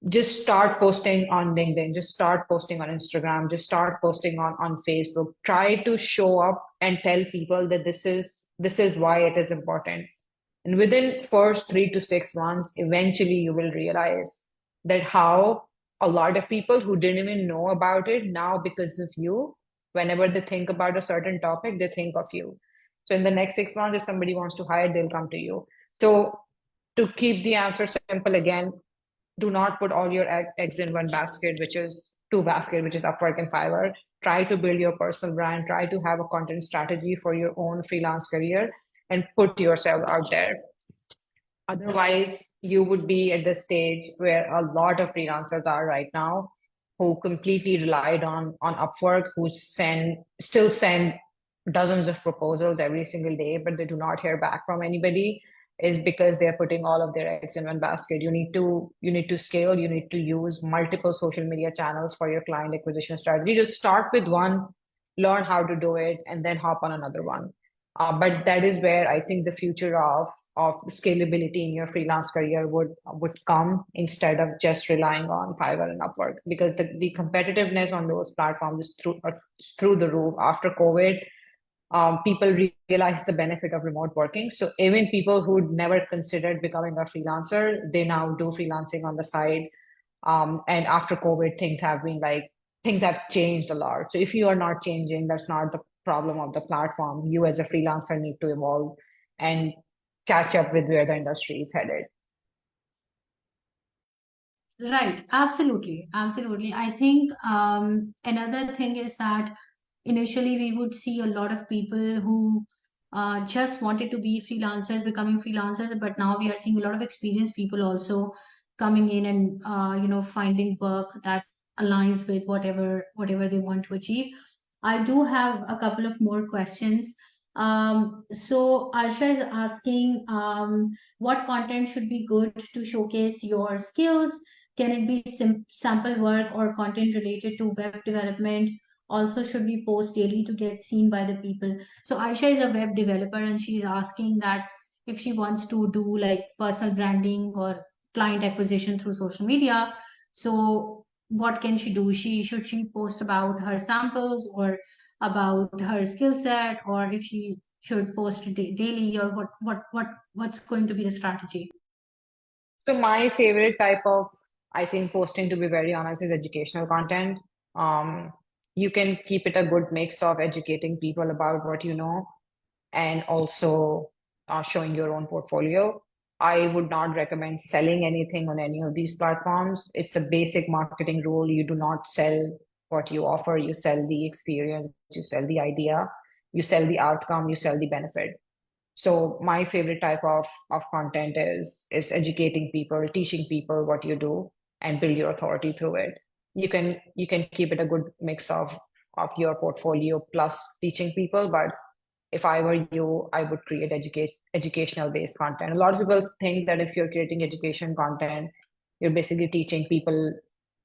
Just start posting on LinkedIn, just start posting on Instagram, just start posting on Facebook. Try to show up and tell people that this is why it is important. And within first 3 to 6 months, eventually you will realize that how a lot of people who didn't even know about it now, because of you, whenever they think about a certain topic, they think of you. So in the next 6 months, if somebody wants to hire, they'll come to you. So to keep the answer simple again, do not put all your eggs in one basket, which is two basket, which is Upwork and Fiverr. Try to build your personal brand. Try to have a content strategy for your own freelance career and put yourself out there. Otherwise, you would be at the stage where a lot of freelancers are right now, who completely relied on Upwork, who still send dozens of proposals every single day, but they do not hear back from anybody, is because they're putting all of their eggs in one basket. You need to scale, you need to use multiple social media channels for your client acquisition strategy. Just start with one, learn how to do it, and then hop on another one. But that is where I think the future of scalability in your freelance career would come, instead of just relying on Fiverr and Upwork, because the competitiveness on those platforms is through the roof. After COVID, people realize the benefit of remote working. So even people who'd never considered becoming a freelancer, they now do freelancing on the side. And after COVID, things have changed a lot. So if you are not changing, that's not the problem of the platform. You as a freelancer need to evolve and catch up with where the industry is headed. Right, absolutely, absolutely. I think another thing is that initially we would see a lot of people who just wanted to be freelancers, becoming freelancers, but now we are seeing a lot of experienced people also coming in and finding work that aligns with whatever they want to achieve. I do have a couple of more questions. So Aisha is asking, what content should be good to showcase your skills? Can it be sample work or content related to web development? Also, should we post daily to get seen by the people? So, Aisha is a web developer and she's asking that if she wants to do like personal branding or client acquisition through social media, so what can she do? Should she post about her samples or about her skill set, or if she should post daily, or what's going to be the strategy? So my favorite type of, I think, posting, to be very honest, is educational content. Um, you can keep it a good mix of educating people about what you know and also showing your own portfolio. I would not recommend selling anything on any of these platforms. It's a basic marketing rule. You do not sell what you offer, you sell the experience, you sell the idea, you sell the outcome, you sell the benefit. So my favorite type of content is educating people, teaching people what you do, and build your authority through it. You can keep it a good mix of your portfolio plus teaching people, but if I were you, I would create educational based content. A lot of people think that if you're creating education content, you're basically teaching people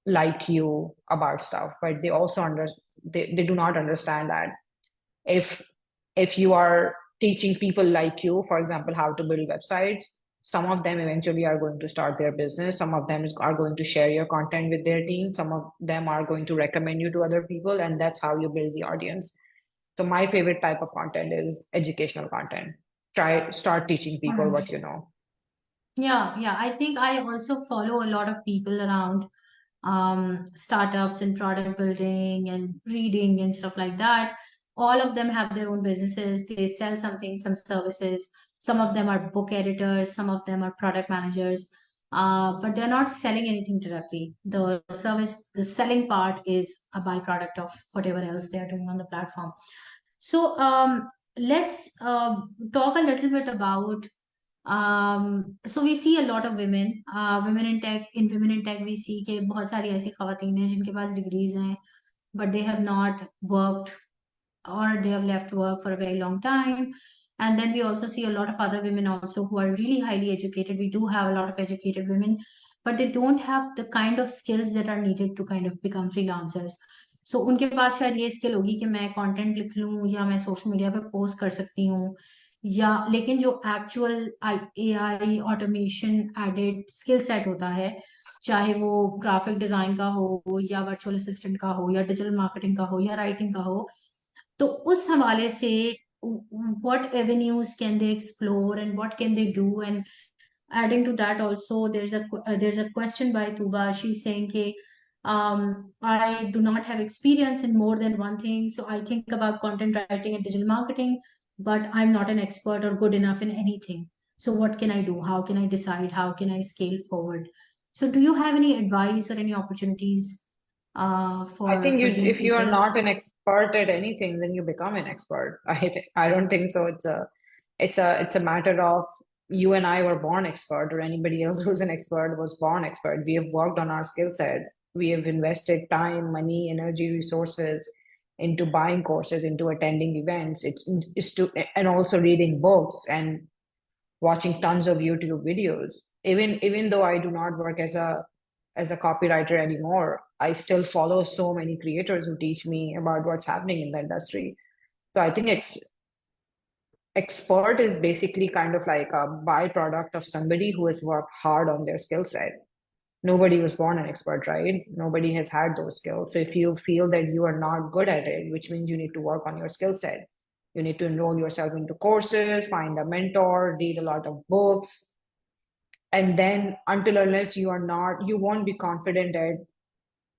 like you about stuff, but they do not understand that if you are teaching people like you, for example, how to build websites, some of them eventually are going to start their business. Some of them are going to share your content with their team. Some of them are going to recommend you to other people, and that's how you build the audience. So my favorite type of content is educational content. Start teaching people what you know. Yeah, yeah. I think I also follow a lot of people around startups and product building and reading and stuff like that. All of them have their own businesses. They sell something, some services. Some of them are book editors, some of them are product managers, but they're not selling anything directly. The service, the selling part is a byproduct of whatever else they're doing on the platform. So let's talk a little bit about So we see a lot of women in tech. In women in tech, we see कि बहुत सारी ऐसी खवातीन हैं जिनके पास degrees हैं, but they have not worked or they have left work for a very long time. And then we also see a lot of other women also who are really highly educated. We do have a lot of educated women, but they don't have the kind of skills that are needed to kind of become freelancers. So उनके पास शायद ये skill होगी कि मैं content लिख लूँ या मैं सोशल मीडिया पे पोस्ट कर सकती हूँ, या लेकिन जो actual AI automation added skill set होता है, चाहे वो ग्राफिक डिजाइन का हो या वर्चुअल असिस्टेंट का हो या डिजिटल मार्केटिंग का हो या राइटिंग का हो, तो उस हवाले से what avenues can they explore and what can they do? And adding to that also, there's a question by Tuba. She's saying कि I do not have experience in more than one thing, so I think about content writing and digital marketing, but I'm not an expert or good enough in anything. So what can I do? How can I decide? How can I scale forward? So do you have any advice or any opportunities I think for these if you are people? not an expert at anything, then you become an expert. I don't think so. It's a matter of you and I were born expert, or anybody else who's an expert was born expert. We have worked on our skill set. We have invested time, money, energy, resources into buying courses, into attending events. It's to and also reading books and watching tons of YouTube videos. Even though I do not work as a copywriter anymore, I still follow so many creators who teach me about what's happening in the industry. So I think expert is basically kind of like a byproduct of somebody who has worked hard on their skill set. Nobody was born an expert, right? Nobody has had those skills. So if you feel that you are not good at it, which means you need to work on your skill set, you need to enroll yourself into courses, find a mentor, read a lot of books, and then until unless you are not, you won't be confident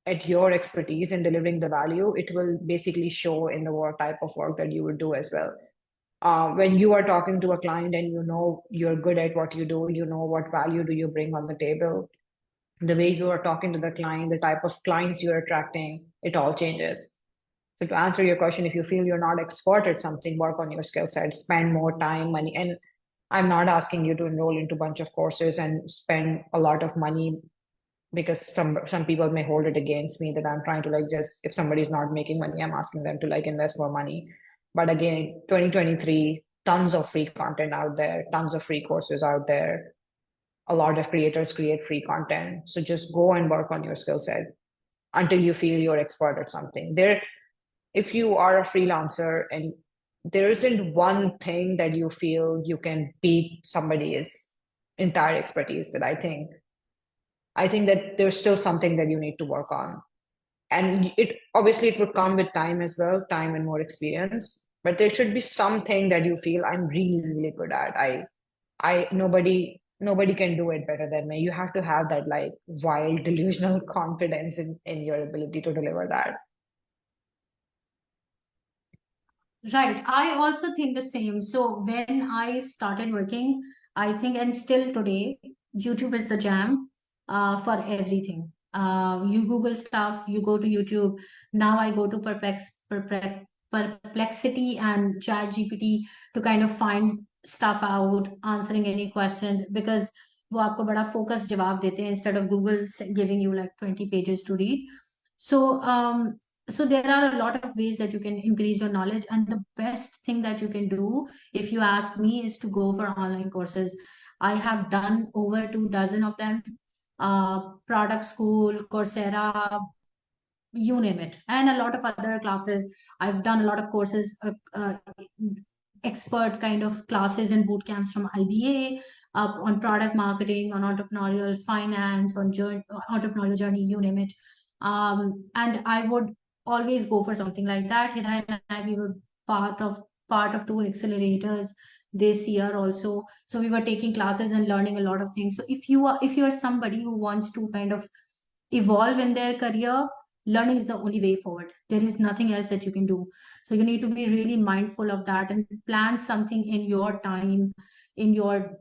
at your expertise in delivering the value. It will basically show in the work type of work that you would do as well. When you are talking to a client and you know you're good at what you do, you know what value do you bring on the table, the way you are talking to the client, the type of clients you're attracting, it all changes. So to answer your question, if you feel you're not expert at something, work on your skill set, spend more time, money. And I'm not asking you to enroll into a bunch of courses and spend a lot of money, because some people may hold it against me that I'm trying to like, just if somebody's not making money, I'm asking them to like invest more money. But again, 2023, tons of free content out there, tons of free courses out there. A lot of creators create free content. So just go and work on your skill set until you feel you're expert at something. If you are a freelancer and there isn't one thing that you feel you can beat somebody's entire expertise with, I think that there's still something that you need to work on. And it obviously it would come with time as well, time and more experience. But there should be something that you feel I'm really, really good at. I nobody can do it better than me. You have to have that like wild delusional confidence in your ability to deliver that. Right. I also think the same. So when I started working, I think, and still today, YouTube is the jam for everything. You Google stuff, you go to YouTube. Now I go to Perplexity and Chat GPT to kind of find stuff out, answering any questions, because वो आपको बड़ा focused जवाब देते हैं instead of Google giving you like 20 pages to read. So so there are a lot of ways that you can increase your knowledge, and the best thing that you can do, if you ask me, is to go for online courses. I have done over 2 dozen of them. Product School, Coursera, you name it, and a lot of other classes. I've done a lot of courses, expert kind of classes and boot camps from IBA, on product marketing, on entrepreneurial finance, on entrepreneurial journey, you name it. And I would always go for something like that. Hira and I, we were part of two accelerators this year also. So we were taking classes and learning a lot of things. So if you are somebody who wants to kind of evolve in their career, learning is the only way forward. There is nothing else that you can do. So you need to be really mindful of that and plan something in your time, in your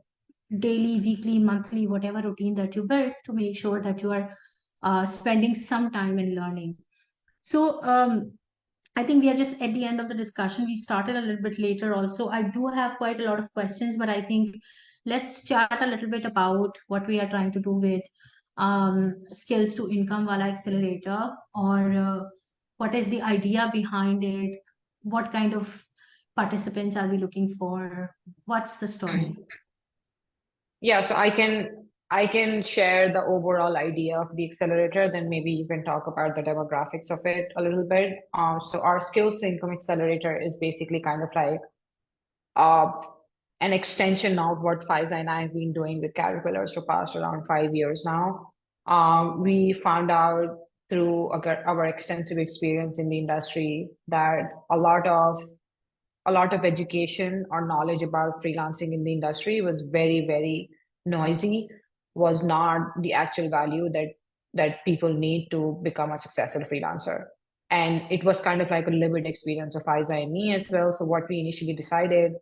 daily, weekly, monthly, whatever routine that you build, to make sure that you are spending some time in learning. So I think we are just at the end of the discussion. We started a little bit later also. I do have quite a lot of questions, but I think let's chat a little bit about what we are trying to do with Skills to Income Wala Accelerator, or what is the idea behind it? What kind of participants are we looking for? What's the story? Yeah, so I can share the overall idea of the accelerator, then maybe you can talk about the demographics of it a little bit. So our Skills to Income Accelerator is basically kind of like uh, an extension of what Faiza and I have been doing with CaterpillHERs for past around 5 years now. We found out through our extensive experience in the industry that a lot of education or knowledge about freelancing in the industry was very, very noisy, was not the actual value that people need to become a successful freelancer. And it was kind of like a lived experience of Faiza and me as well. So what we initially decided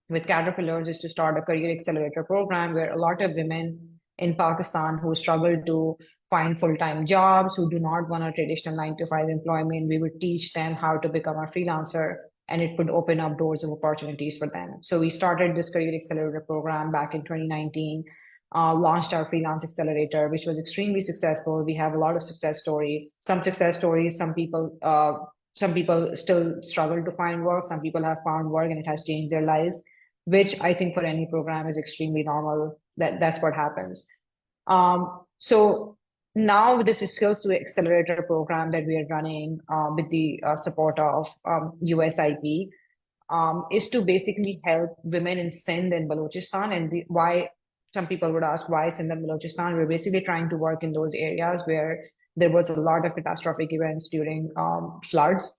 with CaterpillHERs is to start a career accelerator program where a lot of women in Pakistan who struggle to find full-time jobs, who do not want a traditional 9 to 5 employment, we would teach them how to become a freelancer, and it would open up doors of opportunities for them. So we started this career accelerator program back in 2019, launched our freelance accelerator, which was extremely successful. We have a lot of success stories. Some success stories, some people still struggle to find work. Some people have found work and it has changed their lives, which I think for any program is extremely normal. That's what happens. So now with this Skills to Accelerator program that we are running with the support of USIP, is to basically help women in Sindh and Balochistan. And why some people would ask why Sindh and Balochistan? We're basically trying to work in those areas where there was a lot of catastrophic events during floods.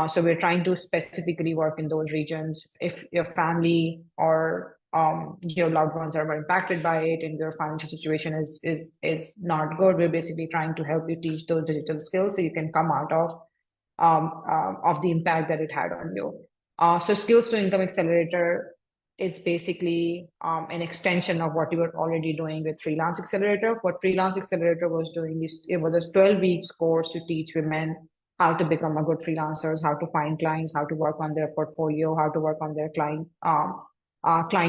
So we're trying to specifically work in those regions. If your family or your loved ones are impacted by it and your financial situation is not good, we're basically trying to help you teach those digital skills so you can come out of the impact that it had on you. So Skills to Income Accelerator is basically an extension of what you were already doing with Freelance Accelerator. What Freelance Accelerator was doing is it was a 12 weeks course to teach women how to become a good freelancers, how to find clients, how to work on their portfolio, how to work on their client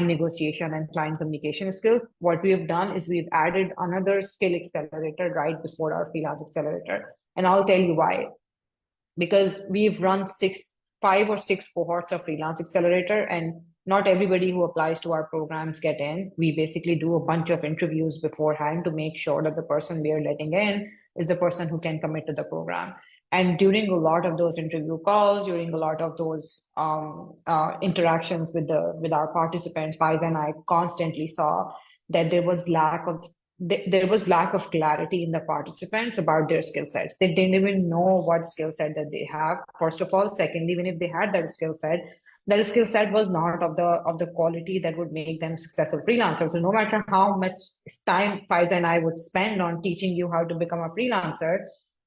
negotiation and client communication skills. What we have done is we've added another skill accelerator right before our freelance accelerator. And I'll tell you why. Because we've run 5 or 6 cohorts of freelance accelerator, and not everybody who applies to our programs get in. We basically do a bunch of interviews beforehand to make sure that the person we are letting in is the person who can commit to the program. And during a lot of those interview calls, during a lot of those interactions with our participants, Faiza and I constantly saw that there was lack of clarity in the participants about their skill sets. They didn't even know what skill set that they have, first of all. Second, even if they had that skill set was not of the quality that would make them successful freelancers. So no matter how much time Faiza and I would spend on teaching you how to become a freelancer,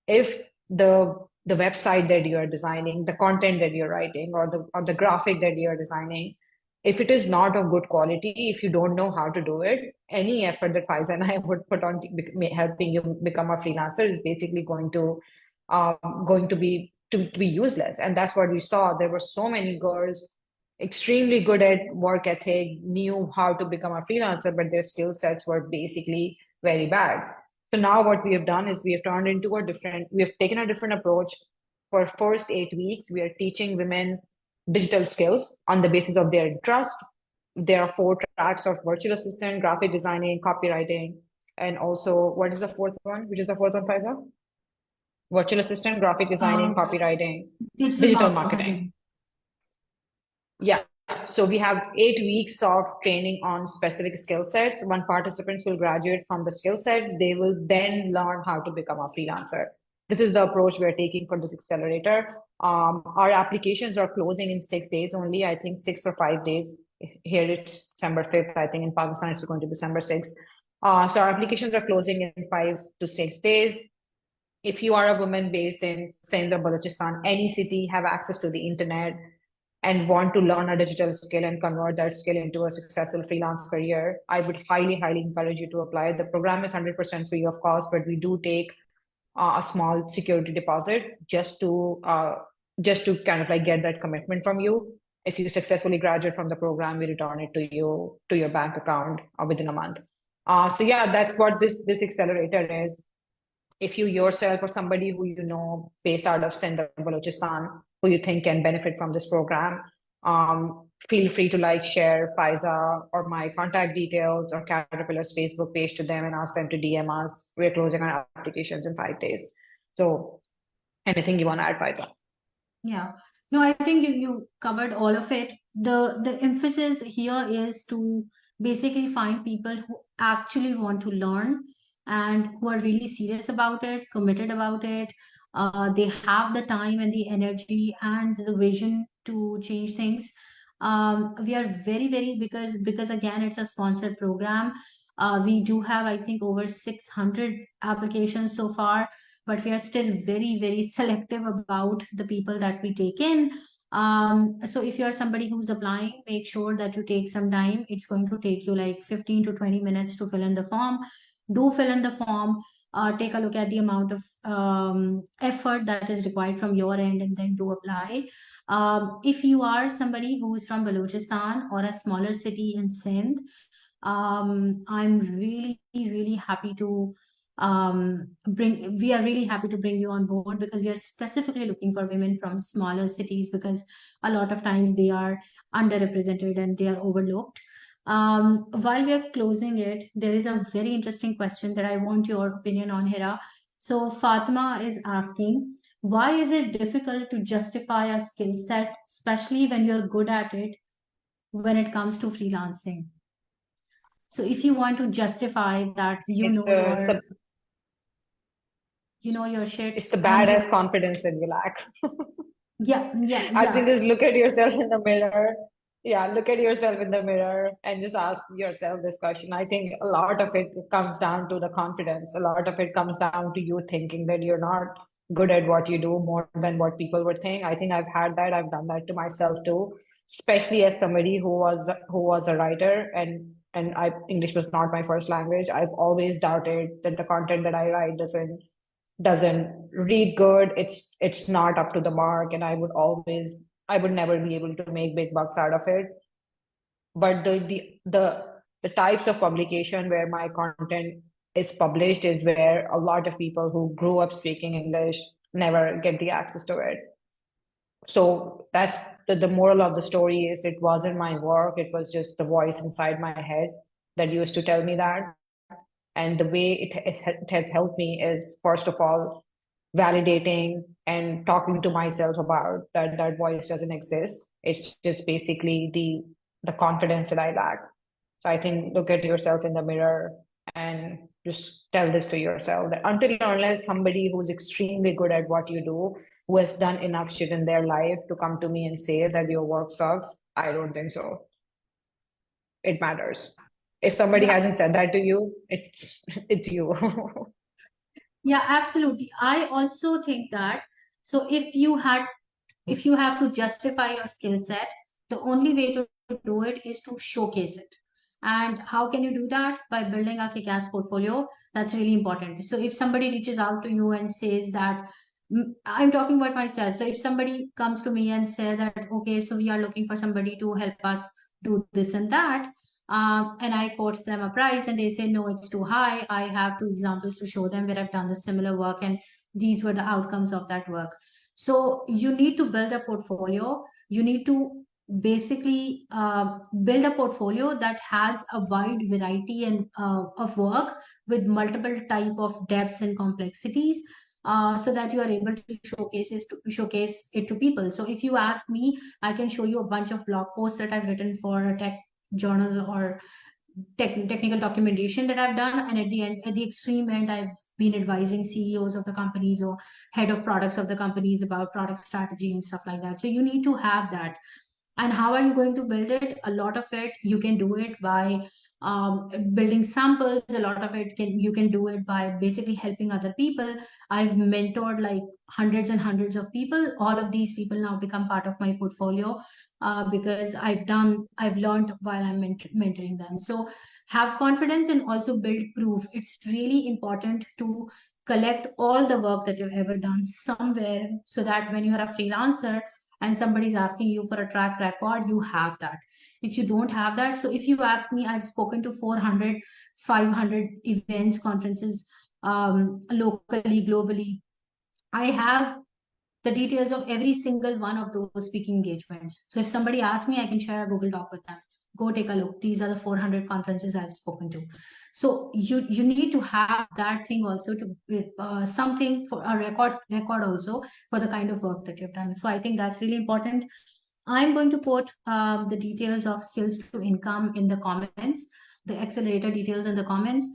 if the website that you're designing, the content that you're writing, or the graphic that you're designing, if it is not of good quality, if you don't know how to do it, any effort that Faiza and I would put on helping you become a freelancer is basically going to be useless. And that's what we saw. There were so many girls extremely good at work ethic, knew how to become a freelancer, but their skill sets were basically very bad. So now what we have done is we have taken a different approach. For first 8 weeks, we are teaching women digital skills on the basis of their interest. There are 4 tracks of virtual assistant, graphic designing, copywriting, and also what is the fourth one? Which is the fourth one, Faiza? Virtual assistant, graphic designing, Um, copywriting, Digital digital marketing. marketing. Yeah. So we have 8 weeks of training on specific skill sets. When participants will graduate from the skill sets, they will then learn how to become a freelancer. This is the approach we're taking for this accelerator. Our applications are closing in 6 days only. I think 6 or 5 days. Here it's December 5th. I think in Pakistan it's going to be December 6th. So our applications are closing in 5 to 6 days. If you are a woman based in Sindh or Balochistan, any city, have access to the internet, and want to learn a digital skill and convert that skill into a successful freelance career, I would highly, highly encourage you to apply. The program is 100% free of cost, but we do take a small security deposit just to kind of like get that commitment from you. if you successfully graduate from the program, we return it to you to your bank account within a month. So yeah, that's what this accelerator is. If you yourself or somebody who you know based out of Sindh or Balochistan who you think can benefit from this program, feel free to like share Faiza or my contact details or Caterpillar's Facebook page to them and ask them to DM us. We're closing our applications in 5 days. So anything you want to add, Faiza? Yeah. No, I think you covered all of it. The emphasis here is to basically find people who actually want to learn and who are really serious about it, committed about it. They have the time and the energy and the vision to change things. We are very because again it's a sponsored program. We do have I think over 600 applications so far, but we are still very selective about the people that we take in. So if you're somebody who's applying, make sure that you take some time. It's going to take you like 15 to 20 minutes to fill in the form. Do fill in the form, take a look at the amount of effort that is required from your end, and then do apply. If you are somebody who is from Balochistan or a smaller city in Sindh, I'm really happy to we are really happy to bring you on board because we are specifically looking for women from smaller cities because a lot of times they are underrepresented and they are overlooked. While we are closing it, there is a very interesting question that I want your opinion on, Hira. So Fatima is asking, why is it difficult to justify a skill set, especially when you're good at it, when it comes to freelancing? So if you want to justify that It's the it's the you know your shit it's the and you badass confidence that you lack. I think yeah just look at yourself in the mirror. Yeah, look at yourself in the mirror and just ask yourself this question. I think a lot of it comes down to the confidence. A lot of it comes down to you thinking that you're not good at what you do more than what people would think. I think I've had that. I've done that to myself too, especially as somebody who was a writer and I English was not my first language. I've always doubted that the content that I write doesn't read good. It's not up to the mark, and I would never be able to make big bucks out of it. But the types of publication where my content is published is where a lot of people who grew up speaking English never get the access to it. So that's the moral of the story is it wasn't my work, it was just the voice inside my head that used to tell me that. And the way it has helped me is, first of all, validating and talking to myself about that voice doesn't exist. It's just basically the confidence that I lack. So I think look at yourself in the mirror and just tell this to yourself that until and unless somebody who's extremely good at what you do, who has done enough shit in their life to come to me and say that your work sucks, I don't think so. It matters. If somebody yeah hasn't said that to you, it's you. yeah absolutely. I also think that so if you have to justify your skill set, the only way to do it is to showcase it. And how can you do that? By building a kick-ass portfolio. That's really important. So if somebody reaches out to you and says that, I'm talking about myself. So if somebody comes to me and say that, okay, so we are looking for somebody to help us do this and that, and I quote them a price and they say, no, it's too high. I have two examples to show them where I've done the similar work and these were the outcomes of that work. So you need to build a portfolio. You need to basically build a portfolio that has a wide variety and of work with multiple type of depths and complexities, so that you are able to showcase it to people. So if you ask me, I can show you a bunch of blog posts that I've written for a tech journal or technical documentation that I've done. And at the end, at the extreme end, I've been advising CEOs of the companies or head of products of the companies about product strategy and stuff like that. So you need to have that. And how are you going to build it? A lot of it you can do it by building samples. A lot of it you can do it by basically helping other people. I've mentored like hundreds and hundreds of people. All of these people now become part of my portfolio because I've learned while I'm mentoring them. So have confidence and also build proof. It's really important to collect all the work that you've ever done somewhere so that when you're a freelancer, and somebody's asking you for a track record, you have that. If you don't have that, so if you ask me, I've spoken to 400, 500 events, conferences, locally, globally. I have the details of every single one of those speaking engagements. So if somebody asks me, I can share a Google Doc with them. Go take a look. These are the 400 conferences I've spoken to. So you need to have that thing also to something for a record also for the kind of work that you've done. So I think that's really important. I'm going to put the details of skills to income in the comments, the accelerator details in the comments.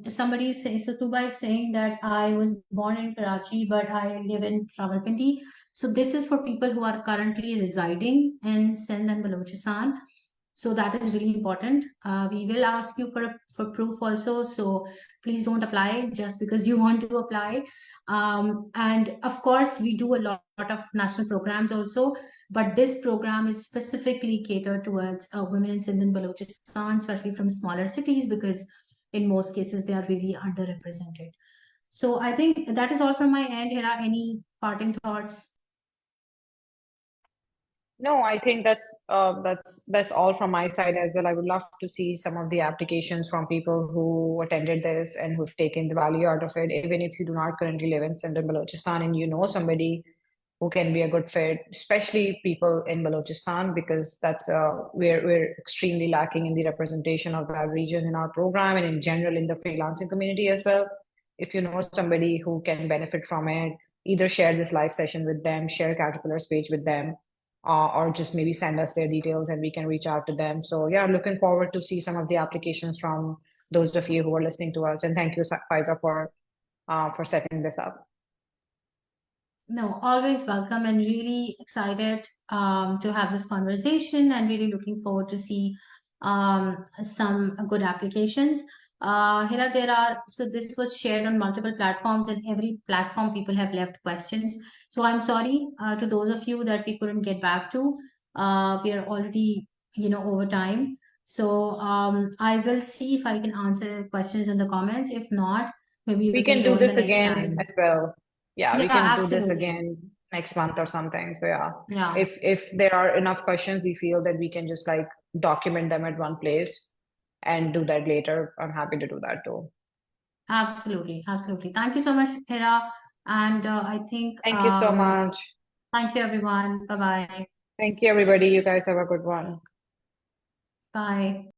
Somebody says, so Tuba is saying that I was born in Karachi, but I live in Rawalpindi. So this is for people who are currently residing in Sindh and Balochistan. So that is really important. We will ask you for proof also. So please don't apply just because you want to apply. And of course, we do a lot of national programs also, but this program is specifically catered towards women in Sindh and Balochistan, especially from smaller cities, because in most cases they are really underrepresented. So I think that is all from my end. Hira, any parting thoughts? No, I think that's all from my side as well. I would love to see some of the applications from people who attended this and who've taken the value out of it. Even if you do not currently live in Central Balochistan and you know somebody who can be a good fit, especially people in Balochistan, because that's we're extremely lacking in the representation of that region in our program and in general in the freelancing community as well. If you know somebody who can benefit from it, either share this live session with them, share Caterpillar's page with them, or just maybe send us their details and we can reach out to them. So yeah, looking forward to see some of the applications from those of you who are listening to us. And thank you, Faiza, for setting this up. No, always welcome and really excited to have this conversation and really looking forward to see some good applications. Hira, so this was shared on multiple platforms and every platform people have left questions. So I'm sorry to those of you that we couldn't get back to. We are already, over time. So I will see if I can answer questions in the comments. If not, maybe we We can can do join the this next time. again as well. Yeah, we Yeah, can do this absolutely. again next month or something. So yeah, Yeah. if there are enough questions, we feel that we can just like document them at one place and do that later. I'm happy to do that too. Absolutely, absolutely. Thank you so much, Hira. And I think Thank you so much. thank you, everyone. Bye-bye. Thank you, everybody. You guys have a good one. Bye.